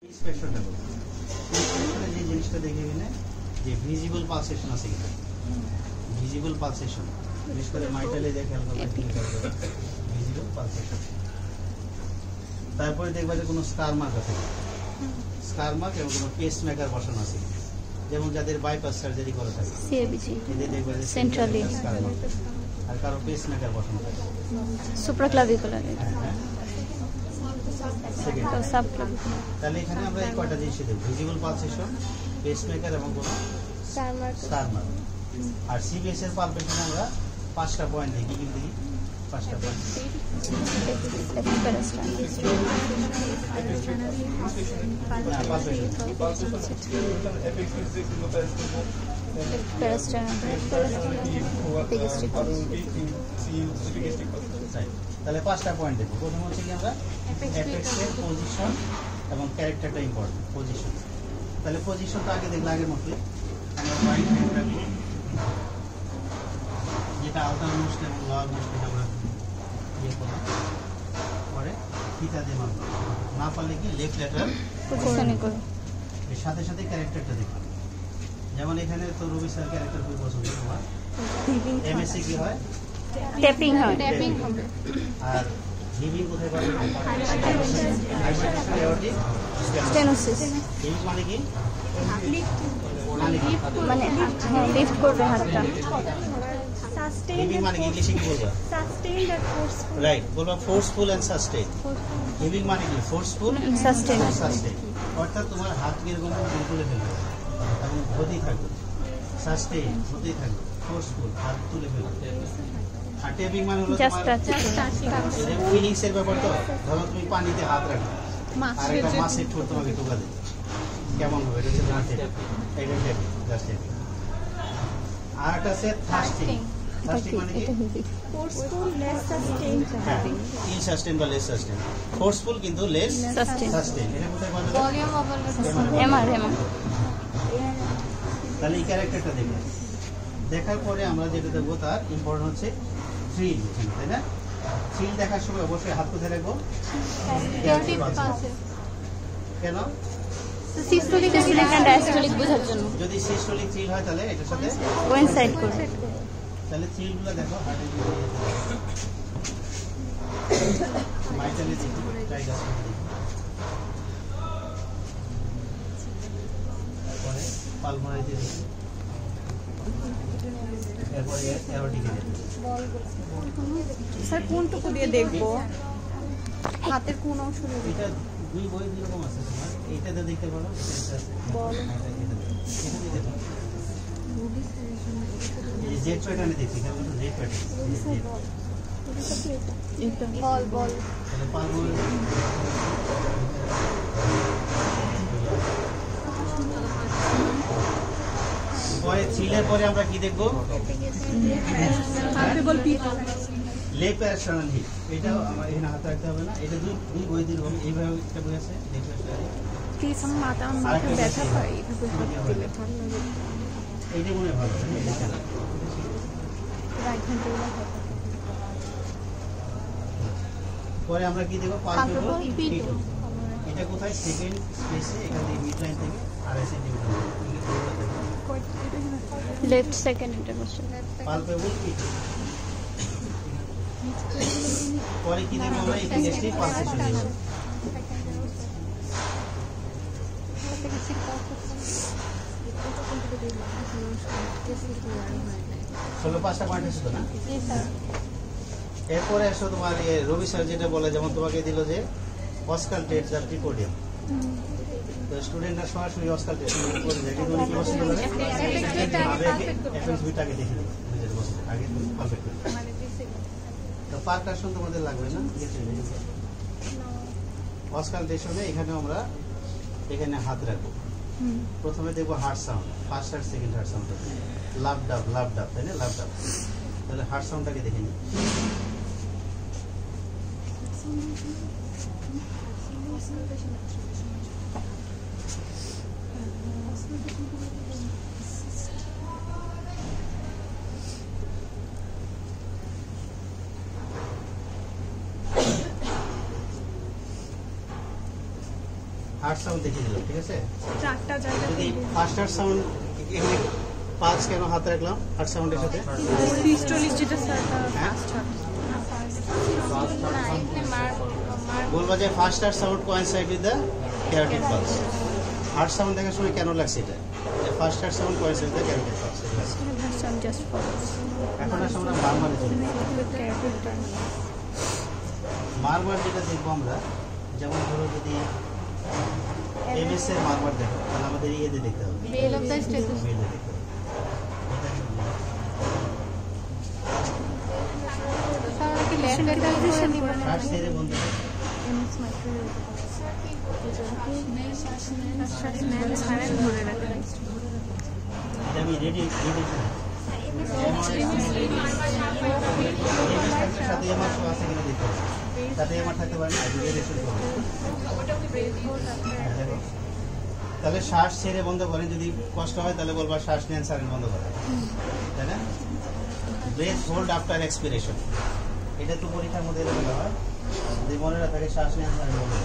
ইন্সপেকশনটা করব। ইন্সপেকশনে যে জিনিসটা দেখে গেলে যে ভিজিবল পালসেশন আছে কিনা, ভিজিবল পালসেশন বিশেষ করে মাইটালে যে খেয়াল করবে ভিজিবল পালসেশন। তারপরে দেখবা যে কোনো স্কার মার্ক আছে, স্কার মার্ক এবং কোনো পেস মেকার বসানো আছে, যেমন যাদের বাইপাস সার্জারি করা থাকে সিএবিজি এদের দেখবা যে সেন্ট্রালি স্কার মার্ক, আর কারো পেস মেকার বসানো থাকে সুপ্রাক্লাভিকুলার তো সাবক্লাভিকুলার। তাহলে এখানে আমরা এই কয়টা জিনিস দেব, ভিজিবল পালসেশন, পেস মেকার এবং কোনো স্টার মার্ক। আর সিবিএস এর পালপেশনে আমরা 5টা পয়েন্ট দিই, কি দিই 5টা পয়েন্ট। তাহলে 5টা পয়েন্ট দেবো। প্রথম হচ্ছে কি আমরা অ্যাপেক্সের পজিশন এবং ক্যারেক্টারটা ইম্পর্টেন্ট। পজিশন, তাহলে পজিশনটা আগে দেখলে আগের মতোই আমরা রাইট হ্যান্ড রাখবো, যেটা আউটার মোস্ট এবং লোয়ার মোস্ট এটা আমরা ইয়ে করলাম, পরে থিটা দিয়ে মাপবো, না পারলে কি লেফট ল্যাটারাল পজিশনে করব। এর সাথে সাথে ক্যারেক্টারটা দেখলাম, যেমন এখানে তো রবি স্যার ক্যারেক্টার খুব পছন্দ তোমার। এমএসসি কি হয়, ট্যাপিং হয়, আর হিভিং কোথায় পাবে, স্টেনোসিস হিভিং মানে কি, মানে হ্যাঁ লিফট করবে হাতটা। হিভিং মানে কি ইংলিশে কি বলবা, রাইট বলবা ফোর্সফুল এন্ড সাস্টেইন। হিভিং মানে কি ফোর্সফুল সাস্টেইন, সাস্টেইন অর্থাৎ তোমার হাত এরকম তুলে ফেলবে এবং হতেই থাকবে, সাস্টেইন হতেই থাকবে, ফোর্সফুল হাত তুলে ফেলবে। আর টেপিং মানে হলো জাস্ট তোমার টাচ। ফিলিংস এর ব্যাপার। তো ধরো তুমি পানিতে হাত রাখো আর একটা মাছের ঠোঁট তোমাকে ঢোকা দেবে, কেমন হবে, এটা হচ্ছে না টেপিং, এটা টেপিং, জাস্ট টেপিং। আর একটা আছে থার্স্টিং। থার্স্টিং মানে কি ফোর্সফুল লেস সাস্টেইন, ইনসাস্টেইন বা লেস সাস্টেইন। ফোর্সফুল কিন্তু লেস সাস্টেইন। এটা কোথায় পাবে, ভলিউম ওভার এমআর। তাহলে এই ক্যারেক্টারটা দেখবে, দেখার পরে আমরা যেটা দেখবো তার ইম্পর্টেন্ট হচ্ছে থ্রিল, তাই না? থ্রিল দেখার সময় অবশ্যই হাত কোথায় রাখবো, কেন? সিস্টোলিক আর ডায়াস্টোলিক বোঝার জন্য। যদি সিস্টোলিক থ্রিল হয় তাহলে এটার সাথে কোইনসাইড করবে। তাহলে থ্রিলগুলো দেখো হার্টের মাইটালে টাইগার, তারপরে পালমোনারিতে দেখি, এরপরে অ্যারোটিকে দেখি। স্যার কোনটুকু দিয়ে দেখবো, হাতের কোন অংশ দিয়ে দেখবো? এটা দুই বই দুই রকম আছে তোমার, এইটাতে দেখতে পারো, এই জেড প্যাটার্নে দেখছি, কেমন জেড প্যাটার্ন, বল বল তাহলে পালমোনারি পরে থ্রিলের পরে আমরা কি দেখবো, লে প্যারাশনাল হিট। এটাও আমার এখানে হাতে রাখতে হবে না, এটা দুই বই দিন এইভাবে একটা বই আছে, দেখে প্লিজ আমার মাথা ব্যথা পাই, এইভাবে হাত দিলে ভালো লাগে। এইটা মনে হয় ভালো। রাইট হ্যান্ড দিলে হবে। পরে আমরা কি দেখবো, পালপেবল পিট। এটা কোথায়, সেকেন্ড স্পেসে, এখান থেকে মিড লাইন থেকে 2.5 centimetre left second interval. Palpable pit. পরে কি দেখবো আমরা, ইপিএসটি পালসেশন দেখবো। ষোলো 5টা পয়েন্ট আছে তো না? এরপরে আসো তোমার রবি স্যার যেটা বলে, যেমন তোমাকে দিল যে অস্কালটেট যা ট্রিপোডিয়াম, তো স্টুডেন্টরা সরাসরি অস্কালটেট করে যায়, কিন্তু উনি কি পছন্দ করে এফএক্সবিটাকে দেখে দেবে নিজের বসে আগে পারফেক্ট করে। তো পারকাশন তোমাদের লাগবে না, অস্কালটেশনে এখানে আমরা এখানে হাত রাখবো, প্রথমে দেখবো heart sound, first heart second heart sound, lub dub, তাই না, লাভ ডাব। তাহলে হার্ট সাউন্ডটাকে দেখে নিই। হার্ট সাউন্ড দেখিয়ে দিলাম, ঠিক আছে? চারটা জায়গা যদি ফার্স্ট হার্ট সাউন্ড এখানে 5 কেন হাত রাখলাম হার্ট সাউন্ডের সাথে? সিস্টোলিক যেটা স্যারটা হ্যাঁ বলবা যে first heart sound coincide with the carotid pulse. Heart sound দেখার সময় কেন লাগছে এটা? First heart sound coincide with the carotid pulse. Just for এখন আসলে আমরা মারমারে চলে যাই। মারমার যেটা দেখবো আমরা, যেমন ধরো যদি এমএস এর মারমার দেখো তাহলে আমাদের ইয়েতে দেখতে হবে, বেল অফ দ্য স্টেথোস্কোপ। মেলে দেখতে হবে। তাহলে কি লেফট ভেন্ট্রিকুলার দিবেন? শ্বাস ছেড়ে বন্ধ করো। ধরে রাখেন। এটা আমি রেডি সাথে আমার শো আছে কিনা দেখতে হবে, সাথে আমার থাকতে পারে না, রেডি শুরু করবো। তাহলে শ্বাস ছেড়ে বন্ধ করেন, যদি কষ্ট হয় তাহলে বলবা শ্বাস নেন ছাড়েন বন্ধ করেন, তাই না? ব্রেথ হোল্ড আফটার এক্সপিরেশন, এটা তো পরীক্ষার মধ্যে বলা হয়, যদি মনে না থাকে শ্বাস নেন ছাড়েন বন্ধ করেন।